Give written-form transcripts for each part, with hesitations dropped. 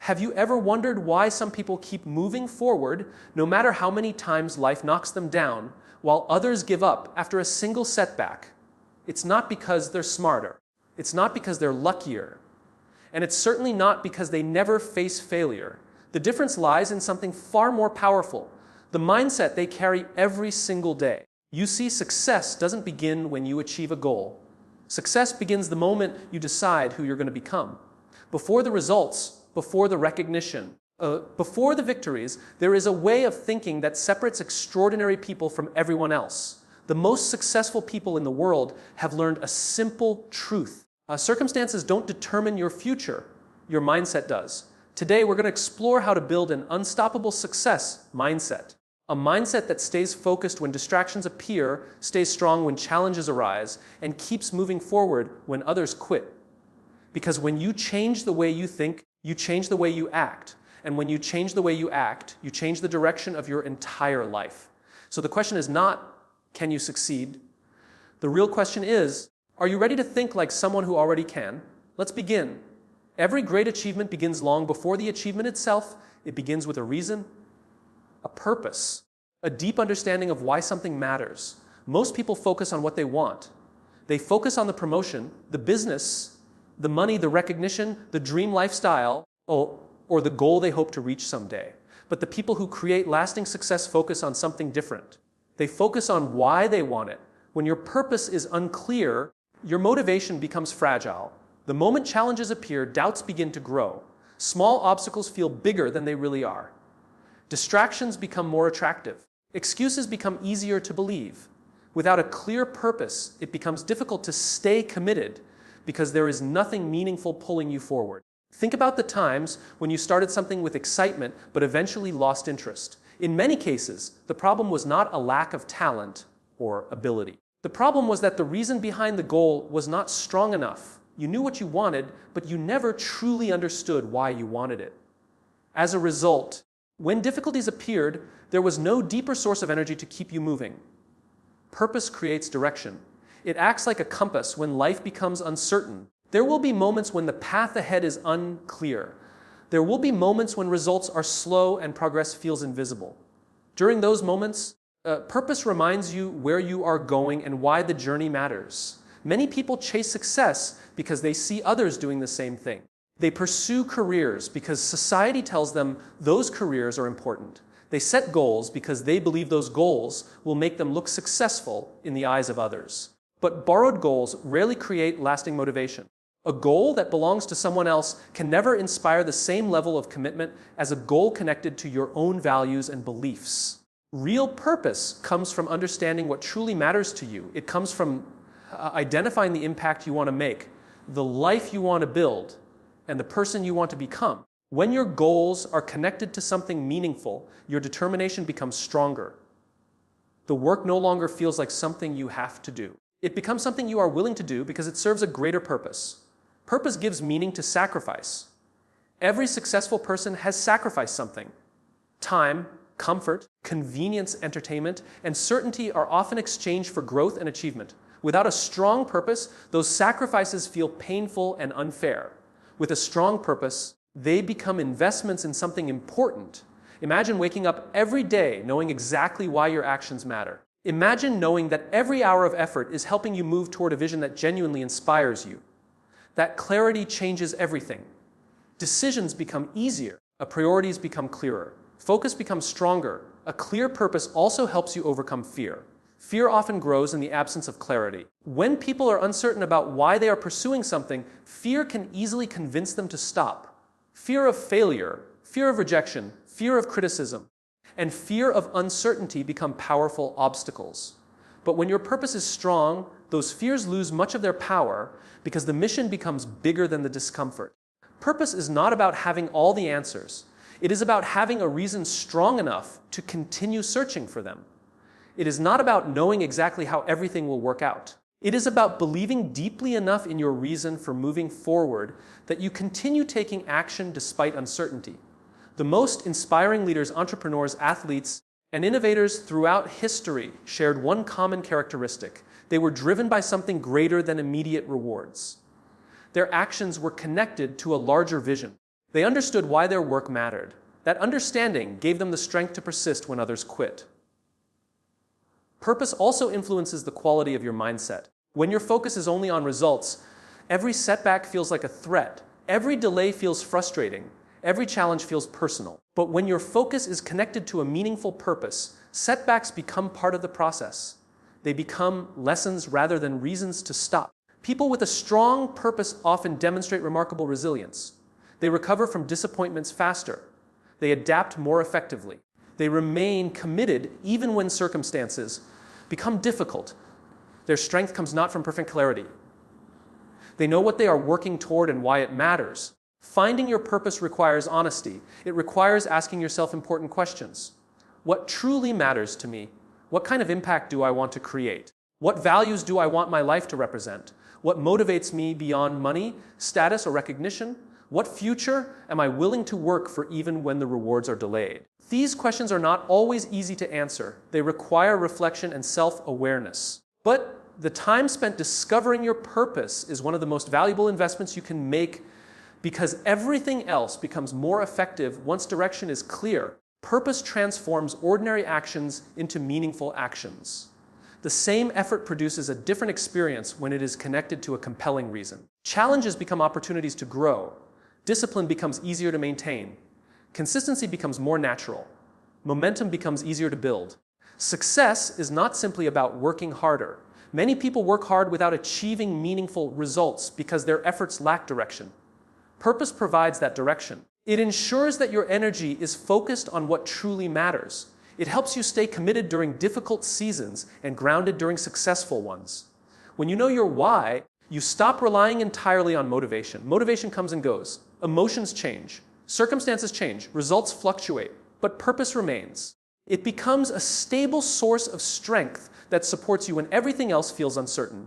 Have you ever wondered why some people keep moving forward no matter how many times life knocks them down, while others give up after a single setback? It's not because they're smarter. It's not because they're luckier. And it's certainly not because they never face failure. The difference lies in something far more powerful, the mindset they carry every single day. You see, success doesn't begin when you achieve a goal. Success begins the moment you decide who you're going to become. Before the results, before the recognition, before the victories, there is a way of thinking that separates extraordinary people from everyone else. The most successful people in the world have learned a simple truth. Circumstances don't determine your future. Your mindset does. Today, we're going to explore how to build an unstoppable success mindset. A mindset that stays focused when distractions appear, stays strong when challenges arise, and keeps moving forward when others quit. Because when you change the way you think, you change the way you act. And when you change the way you act, you change the direction of your entire life. So the question is not, can you succeed? The real question is, are you ready to think like someone who already can? Let's begin. Every great achievement begins long before the achievement itself. It begins with a reason, a purpose, a deep understanding of why something matters. Most people focus on what they want. They focus on the promotion, the business, the money, the recognition, the dream lifestyle, or the goal they hope to reach someday. But the people who create lasting success focus on something different. They focus on why they want it. When your purpose is unclear, your motivation becomes fragile. The moment challenges appear, doubts begin to grow. Small obstacles feel bigger than they really are. Distractions become more attractive. Excuses become easier to believe. Without a clear purpose, it becomes difficult to stay committed because there is nothing meaningful pulling you forward. Think about the times when you started something with excitement but eventually lost interest. In many cases, the problem was not a lack of talent or ability. The problem was that the reason behind the goal was not strong enough. You knew what you wanted, but you never truly understood why you wanted it. As a result, when difficulties appeared, there was no deeper source of energy to keep you moving. Purpose creates direction. It acts like a compass when life becomes uncertain. There will be moments when the path ahead is unclear. There will be moments when results are slow and progress feels invisible. During those moments, purpose reminds you where you are going and why the journey matters. Many people chase success because they see others doing the same thing. They pursue careers because society tells them those careers are important. They set goals because they believe those goals will make them look successful in the eyes of others. But borrowed goals rarely create lasting motivation. A goal that belongs to someone else can never inspire the same level of commitment as a goal connected to your own values and beliefs. Real purpose comes from understanding what truly matters to you. It comes from identifying the impact you want to make, the life you want to build, and the person you want to become. When your goals are connected to something meaningful, your determination becomes stronger. The work no longer feels like something you have to do. It becomes something you are willing to do because it serves a greater purpose. Purpose gives meaning to sacrifice. Every successful person has sacrificed something. Time, comfort, convenience, entertainment, and certainty are often exchanged for growth and achievement. Without a strong purpose, those sacrifices feel painful and unfair. With a strong purpose, they become investments in something important. Imagine waking up every day knowing exactly why your actions matter. Imagine knowing that every hour of effort is helping you move toward a vision that genuinely inspires you. That clarity changes everything. Decisions become easier. Priorities become clearer. Focus becomes stronger. A clear purpose also helps you overcome fear. Fear often grows in the absence of clarity. When people are uncertain about why they are pursuing something, fear can easily convince them to stop. Fear of failure, fear of rejection, fear of criticism, and fear of uncertainty become powerful obstacles. But when your purpose is strong, those fears lose much of their power because the mission becomes bigger than the discomfort. Purpose is not about having all the answers. It is about having a reason strong enough to continue searching for them. It is not about knowing exactly how everything will work out. It is about believing deeply enough in your reason for moving forward that you continue taking action despite uncertainty. The most inspiring leaders, entrepreneurs, athletes, and innovators throughout history shared one common characteristic. They were driven by something greater than immediate rewards. Their actions were connected to a larger vision. They understood why their work mattered. That understanding gave them the strength to persist when others quit. Purpose also influences the quality of your mindset. When your focus is only on results, every setback feels like a threat. Every delay feels frustrating. Every challenge feels personal. But when your focus is connected to a meaningful purpose, setbacks become part of the process. They become lessons rather than reasons to stop. People with a strong purpose often demonstrate remarkable resilience. They recover from disappointments faster. They adapt more effectively. They remain committed even when circumstances become difficult. Their strength comes not from perfect clarity. They know what they are working toward and why it matters. Finding your purpose requires honesty. It requires asking yourself important questions. What truly matters to me? What kind of impact do I want to create? What values do I want my life to represent? What motivates me beyond money, status, or recognition? What future am I willing to work for even when the rewards are delayed? These questions are not always easy to answer. They require reflection and self-awareness. But the time spent discovering your purpose is one of the most valuable investments you can make, because everything else becomes more effective once direction is clear. Purpose transforms ordinary actions into meaningful actions. The same effort produces a different experience when it is connected to a compelling reason. Challenges become opportunities to grow. Discipline becomes easier to maintain. Consistency becomes more natural. Momentum becomes easier to build. Success is not simply about working harder. Many people work hard without achieving meaningful results because their efforts lack direction. Purpose provides that direction. It ensures that your energy is focused on what truly matters. It helps you stay committed during difficult seasons and grounded during successful ones. When you know your why, you stop relying entirely on motivation. Motivation comes and goes. Emotions change. Circumstances change. Results fluctuate. But purpose remains. It becomes a stable source of strength that supports you when everything else feels uncertain.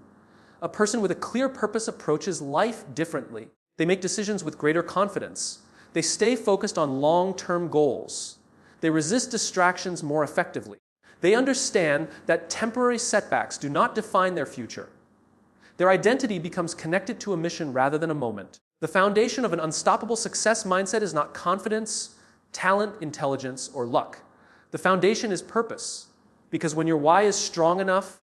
A person with a clear purpose approaches life differently. They make decisions with greater confidence. They stay focused on long-term goals. They resist distractions more effectively. They understand that temporary setbacks do not define their future. Their identity becomes connected to a mission rather than a moment. The foundation of an unstoppable success mindset is not confidence, talent, intelligence, or luck. The foundation is purpose, because when your why is strong enough,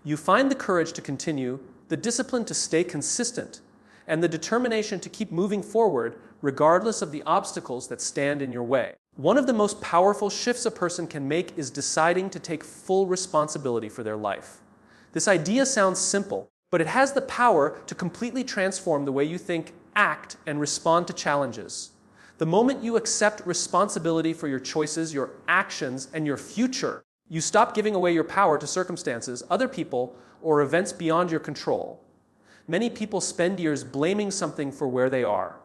you find the courage to continue, the discipline to stay consistent, and the determination to keep moving forward regardless of the obstacles that stand in your way. One of the most powerful shifts a person can make is deciding to take full responsibility for their life. This idea sounds simple, but it has the power to completely transform the way you think, act, and respond to challenges. The moment you accept responsibility for your choices, your actions, and your future, you stop giving away your power to circumstances, other people, or events beyond your control. Many people spend years blaming something for where they are.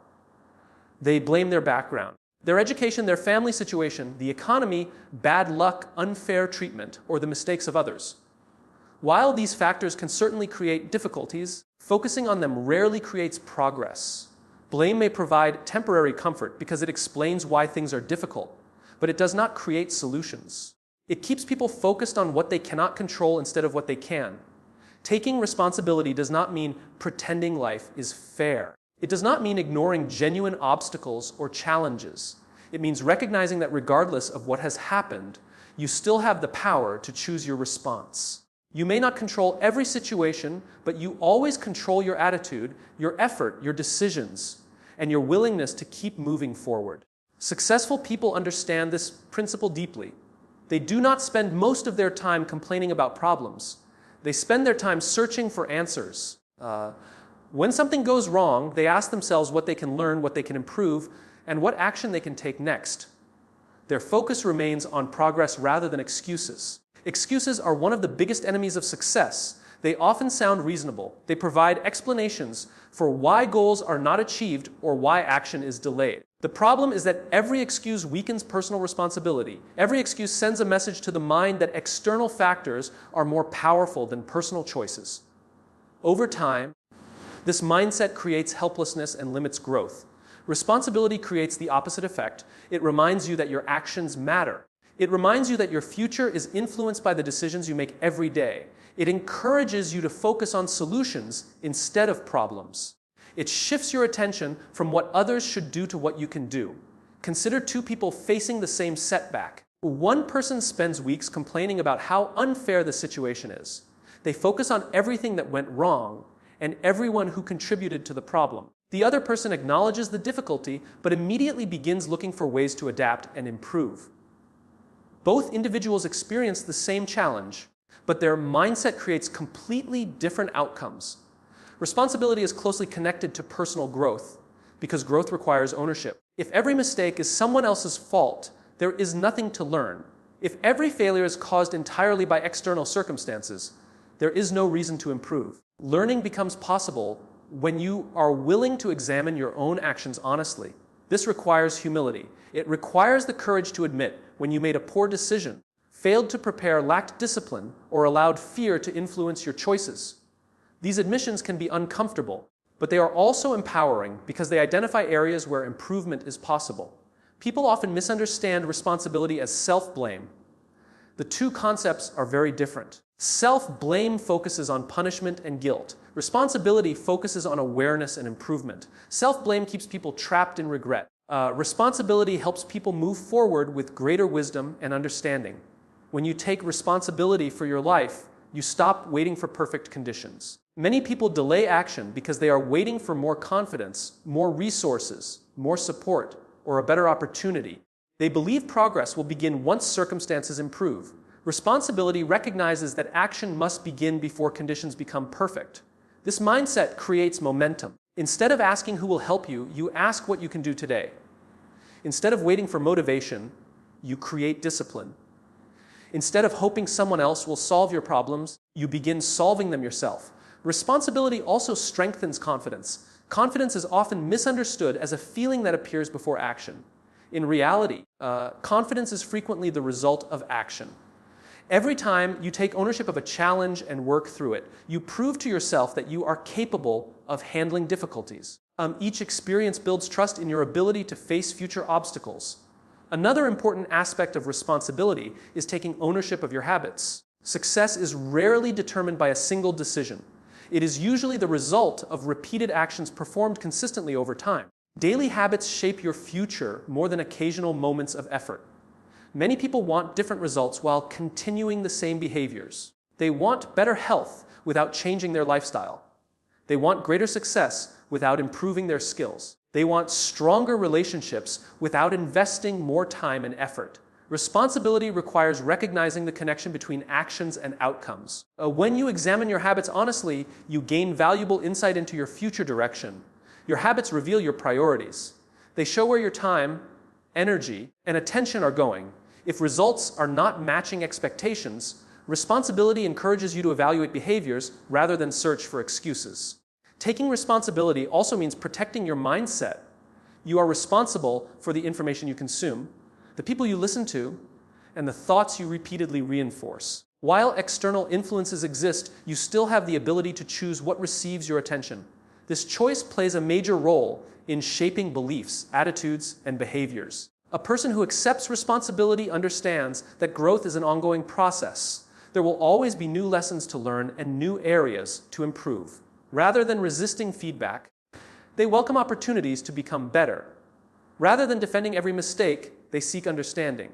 They blame their background, their education, their family situation, the economy, bad luck, unfair treatment, or the mistakes of others. While these factors can certainly create difficulties, focusing on them rarely creates progress. Blame may provide temporary comfort because it explains why things are difficult, but it does not create solutions. It keeps people focused on what they cannot control instead of what they can. Taking responsibility does not mean pretending life is fair. It does not mean ignoring genuine obstacles or challenges. It means recognizing that regardless of what has happened, you still have the power to choose your response. You may not control every situation, but you always control your attitude, your effort, your decisions, and your willingness to keep moving forward. Successful people understand this principle deeply. They do not spend most of their time complaining about problems. They spend their time searching for answers. When something goes wrong, they ask themselves what they can learn, what they can improve, and what action they can take next. Their focus remains on progress rather than excuses. Excuses are one of the biggest enemies of success. They often sound reasonable. They provide explanations for why goals are not achieved or why action is delayed. The problem is that every excuse weakens personal responsibility. Every excuse sends a message to the mind that external factors are more powerful than personal choices. Over time, this mindset creates helplessness and limits growth. Responsibility creates the opposite effect. It reminds you that your actions matter. It reminds you that your future is influenced by the decisions you make every day. It encourages you to focus on solutions instead of problems. It shifts your attention from what others should do to what you can do. Consider two people facing the same setback. One person spends weeks complaining about how unfair the situation is. They focus on everything that went wrong and everyone who contributed to the problem. The other person acknowledges the difficulty, but immediately begins looking for ways to adapt and improve. Both individuals experience the same challenge, but their mindset creates completely different outcomes. Responsibility is closely connected to personal growth, because growth requires ownership. If every mistake is someone else's fault, there is nothing to learn. If every failure is caused entirely by external circumstances, there is no reason to improve. Learning becomes possible when you are willing to examine your own actions honestly. This requires humility. It requires the courage to admit when you made a poor decision, failed to prepare, lacked discipline, or allowed fear to influence your choices. These admissions can be uncomfortable, but they are also empowering because they identify areas where improvement is possible. People often misunderstand responsibility as self-blame. The two concepts are very different. Self-blame focuses on punishment and guilt. Responsibility focuses on awareness and improvement. Self-blame keeps people trapped in regret. Responsibility helps people move forward with greater wisdom and understanding. When you take responsibility for your life, you stop waiting for perfect conditions. Many people delay action because they are waiting for more confidence, more resources, more support, or a better opportunity. They believe progress will begin once circumstances improve. Responsibility recognizes that action must begin before conditions become perfect. This mindset creates momentum. Instead of asking who will help you, you ask what you can do today. Instead of waiting for motivation, you create discipline. Instead of hoping someone else will solve your problems, you begin solving them yourself. Responsibility also strengthens confidence. Confidence is often misunderstood as a feeling that appears before action. In reality, confidence is frequently the result of action. Every time you take ownership of a challenge and work through it, you prove to yourself that you are capable of handling difficulties. Each experience builds trust in your ability to face future obstacles. Another important aspect of responsibility is taking ownership of your habits. Success is rarely determined by a single decision. It is usually the result of repeated actions performed consistently over time. Daily habits shape your future more than occasional moments of effort. Many people want different results while continuing the same behaviors. They want better health without changing their lifestyle. They want greater success without improving their skills. They want stronger relationships without investing more time and effort. Responsibility requires recognizing the connection between actions and outcomes. When you examine your habits honestly, you gain valuable insight into your future direction. Your habits reveal your priorities. They show where your time, energy, and attention are going. If results are not matching expectations, responsibility encourages you to evaluate behaviors rather than search for excuses. Taking responsibility also means protecting your mindset. You are responsible for the information you consume, the people you listen to, and the thoughts you repeatedly reinforce. While external influences exist, you still have the ability to choose what receives your attention. This choice plays a major role in shaping beliefs, attitudes, and behaviors. A person who accepts responsibility understands that growth is an ongoing process. There will always be new lessons to learn and new areas to improve. Rather than resisting feedback, they welcome opportunities to become better. Rather than defending every mistake, they seek understanding.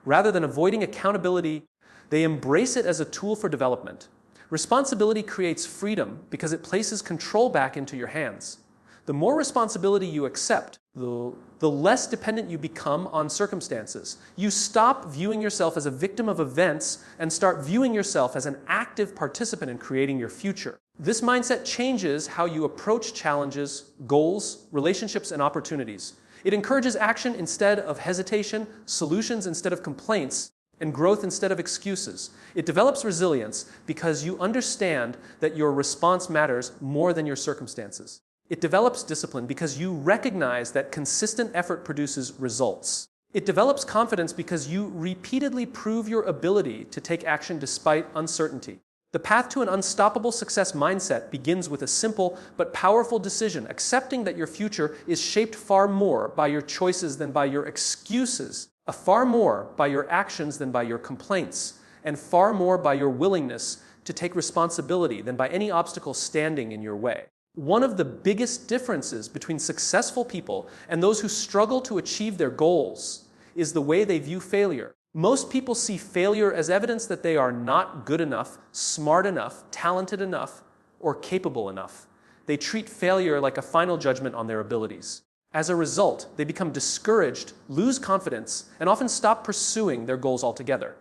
Rather than avoiding accountability, they embrace it as a tool for development. Responsibility creates freedom because it places control back into your hands. The more responsibility you accept, the less dependent you become on circumstances. You stop viewing yourself as a victim of events and start viewing yourself as an active participant in creating your future. This mindset changes how you approach challenges, goals, relationships, and opportunities. It encourages action instead of hesitation, solutions instead of complaints, and growth instead of excuses. It develops resilience because you understand that your response matters more than your circumstances. It develops discipline because you recognize that consistent effort produces results. It develops confidence because you repeatedly prove your ability to take action despite uncertainty. The path to an unstoppable success mindset begins with a simple but powerful decision, accepting that your future is shaped far more by your choices than by your excuses, far more by your actions than by your complaints, and far more by your willingness to take responsibility than by any obstacle standing in your way. One of the biggest differences between successful people and those who struggle to achieve their goals is the way they view failure. Most people see failure as evidence that they are not good enough, smart enough, talented enough, or capable enough. They treat failure like a final judgment on their abilities. As a result, they become discouraged, lose confidence, and often stop pursuing their goals altogether.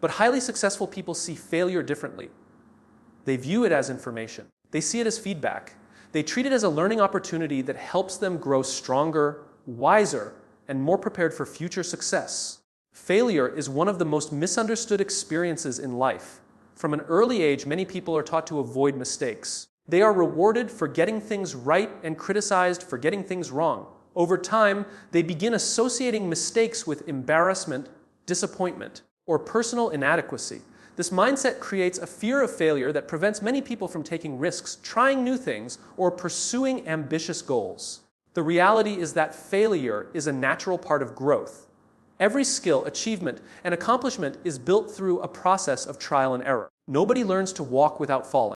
But highly successful people see failure differently. They view it as information. They see it as feedback. They treat it as a learning opportunity that helps them grow stronger, wiser, and more prepared for future success. Failure is one of the most misunderstood experiences in life. From an early age, many people are taught to avoid mistakes. They are rewarded for getting things right and criticized for getting things wrong. Over time, they begin associating mistakes with embarrassment, disappointment, or personal inadequacy. This mindset creates a fear of failure that prevents many people from taking risks, trying new things, or pursuing ambitious goals. The reality is that failure is a natural part of growth. Every skill, achievement, and accomplishment is built through a process of trial and error. Nobody learns to walk without falling.